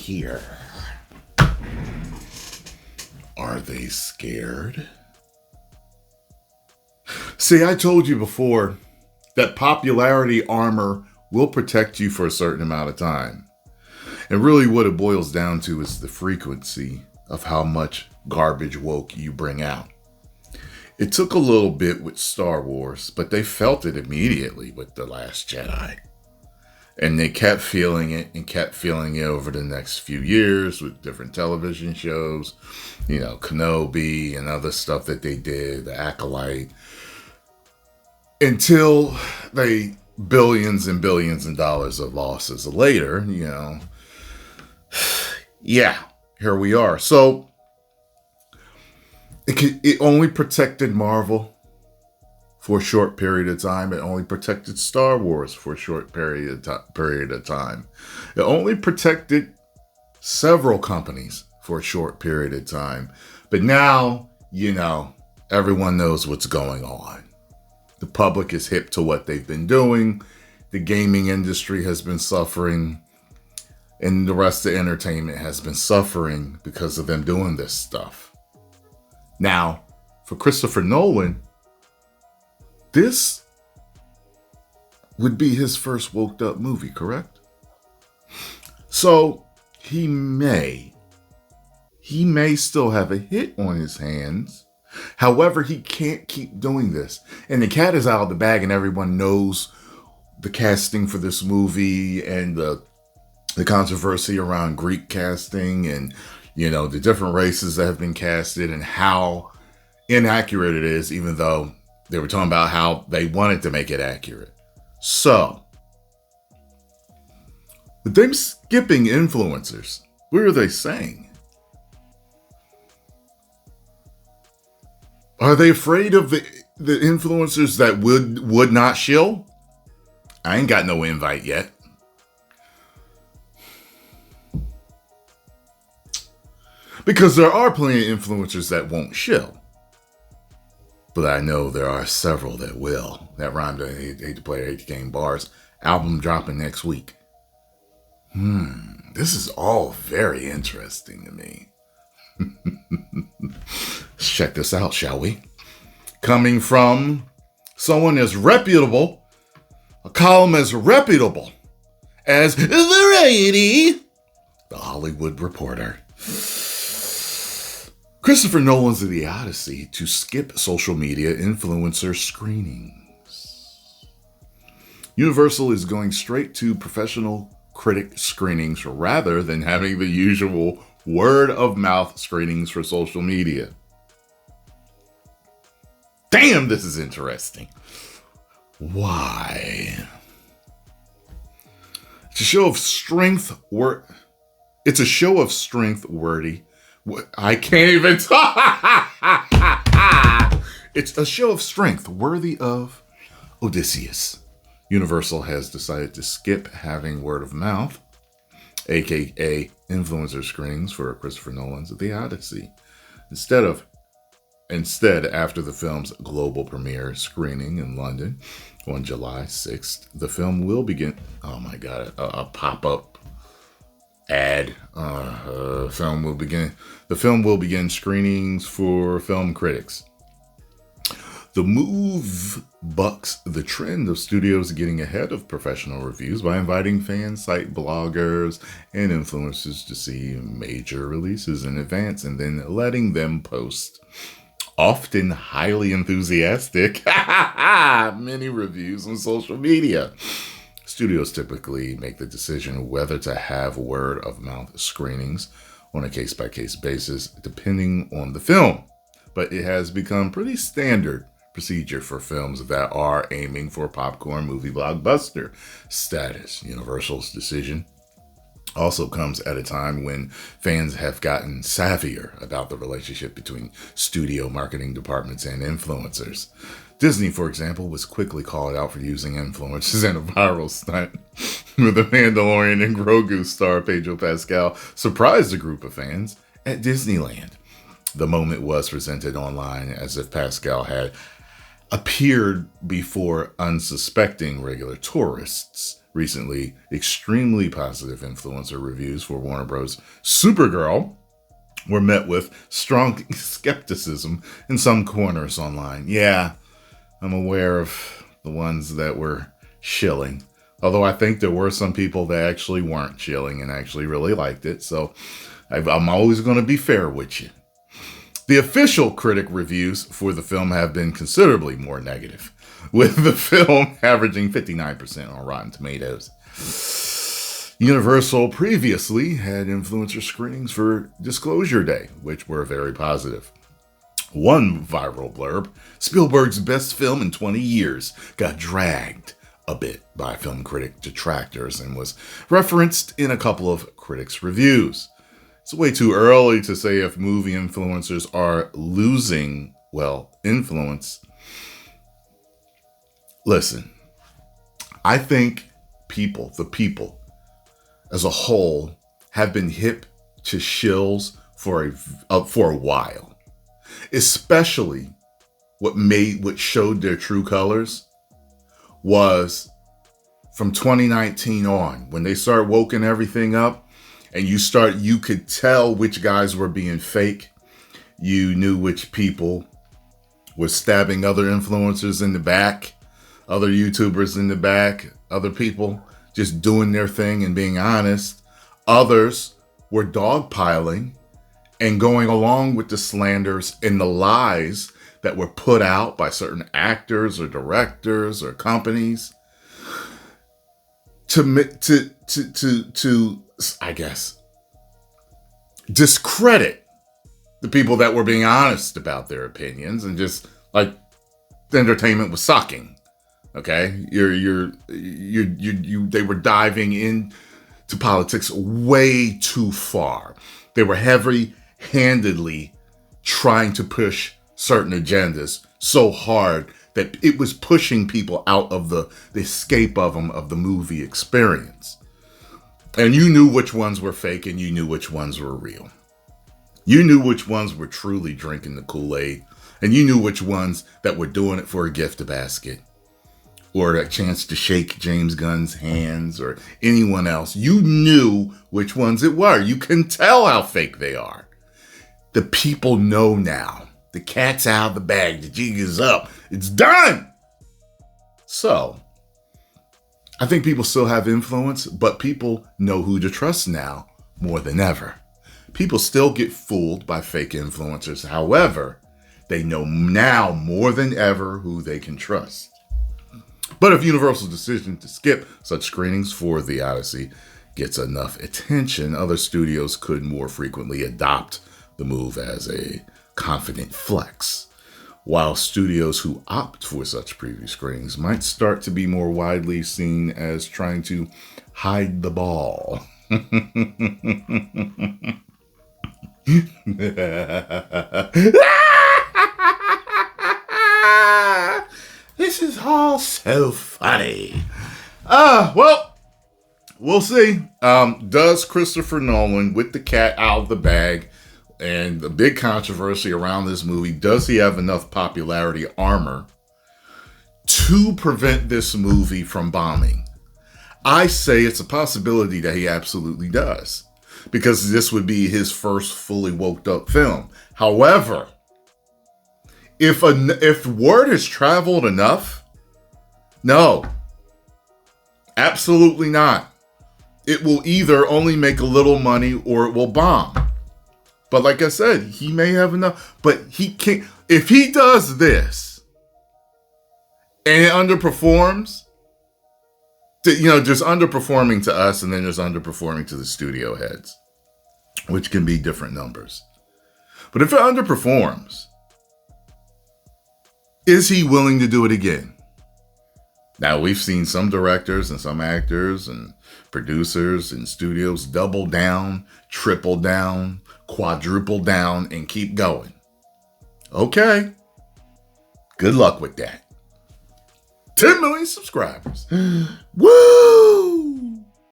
here. Are they scared? See, I told you before that popularity armor will protect you for a certain amount of time. And really what it boils down to is the frequency of how much garbage woke you bring out. It took a little bit with Star Wars, but they felt it immediately with The Last Jedi. And they kept feeling it and kept feeling it over the next few years with different television shows, Kenobi and other stuff that they did, The Acolyte, until they billions and billions of dollars of losses later, yeah, here we are. So it only protected Marvel for a short period of time. It only protected Star Wars for a short period of time. It only protected several companies for a short period of time. But now, everyone knows what's going on. The public is hip to what they've been doing. The gaming industry has been suffering. And the rest of entertainment has been suffering because of them doing this stuff. Now, for Christopher Nolan, this would be his first woke up movie, correct? So he may still have a hit on his hands. However, he can't keep doing this. And the cat is out of the bag and everyone knows the casting for this movie and the controversy around Greek casting and, the different races that have been casted and how inaccurate it is, even though they were talking about how they wanted to make it accurate. So, with them skipping influencers, what are they saying? Are they afraid of the influencers that would not shill? I ain't got no invite yet. Because there are plenty of influencers that won't shill. But I know there are several that will. That rhymed. I hate to play H-Game bars. Album dropping next week. This is all very interesting to me. Let's check this out, shall we? Coming from someone as reputable, a column as reputable as Variety, The Hollywood Reporter. Christopher Nolan's The Odyssey to skip social media influencer screenings. Universal is going straight to professional critic screenings rather than having the usual word-of-mouth screenings for social media. Damn, this is interesting. Why? It's a show of strength. It's a show of strength worthy. I can't even talk. It's a show of strength worthy of Odysseus. Universal has decided to skip having word of mouth, aka influencer screenings for Christopher Nolan's The Odyssey. Instead, after the film's global premiere screening in London on July 6th, the film will begin. Oh my God, a pop-up ad. The film will begin screenings for film critics. The move bucks the trend of studios getting ahead of professional reviews by inviting fans, site bloggers, and influencers to see major releases in advance and then letting them post often highly enthusiastic mini reviews on social media. Studios typically make the decision whether to have word-of-mouth screenings on a case-by-case basis, depending on the film. But it has become pretty standard procedure for films that are aiming for popcorn movie blockbuster status. Universal's decision also comes at a time when fans have gotten savvier about the relationship between studio marketing departments and influencers. Disney, for example, was quickly called out for using influencers in a viral stunt with the Mandalorian and Grogu star Pedro Pascal surprised a group of fans at Disneyland. The moment was presented online as if Pascal had appeared before unsuspecting regular tourists Recently, extremely positive influencer reviews for Warner Bros. Supergirl were met with strong skepticism in some corners online. Yeah, I'm aware of the ones that were shilling. Although I think there were some people that actually weren't shilling and actually really liked it. So I'm always going to be fair with you. The official critic reviews for the film have been considerably more negative, with the film averaging 59% on Rotten Tomatoes. Universal previously had influencer screenings for Disclosure Day, which were very positive. One viral blurb, Spielberg's best film in 20 years, got dragged a bit by film critic detractors and was referenced in a couple of critics' reviews. It's way too early to say if movie influencers are losing, influence. Listen, I think the people as a whole have been hip to shills for a while. Especially what showed their true colors was from 2019 on, when they started woking everything up and you could tell which guys were being fake. You knew which people were stabbing other influencers in the back, other YouTubers in the back, other people just doing their thing and being honest. Others were dogpiling and going along with the slanders and the lies that were put out by certain actors or directors or companies to I guess, discredit the people that were being honest about their opinions, and just like the entertainment was sucking. Okay, they were diving into politics way too far. They were heavy-handedly trying to push certain agendas so hard that it was pushing people out of the escape of the movie experience. And you knew which ones were fake and you knew which ones were real. You knew which ones were truly drinking the Kool-Aid, and you knew which ones that were doing it for a gift basket or a chance to shake James Gunn's hands or anyone else. You knew which ones it were. You can tell how fake they are. The people know now. The cat's out of the bag. The jig is up. It's done. So, I think people still have influence, but people know who to trust now more than ever. People still get fooled by fake influencers. However, they know now more than ever who they can trust. But if Universal's decision to skip such screenings for the Odyssey gets enough attention, other studios could more frequently adopt the move as a confident flex, while studios who opt for such preview screenings might start to be more widely seen as trying to hide the ball. This is all so funny. We'll see. Does Christopher Nolan, with the cat out of the bag and the big controversy around this movie, does he have enough popularity armor to prevent this movie from bombing? I say it's a possibility that he absolutely does, because this would be his first fully woked up film. However, if word has traveled enough, no, absolutely not. It will either only make a little money or it will bomb. But like I said, he may have enough, but he can't. If he does this and it underperforms, just underperforming to us and then just underperforming to the studio heads, which can be different numbers. But if it underperforms, is he willing to do it again? Now, we've seen some directors and some actors and producers and studios double down, triple down, quadruple down, and keep going. Okay. Good luck with that. 10 million subscribers. Woo!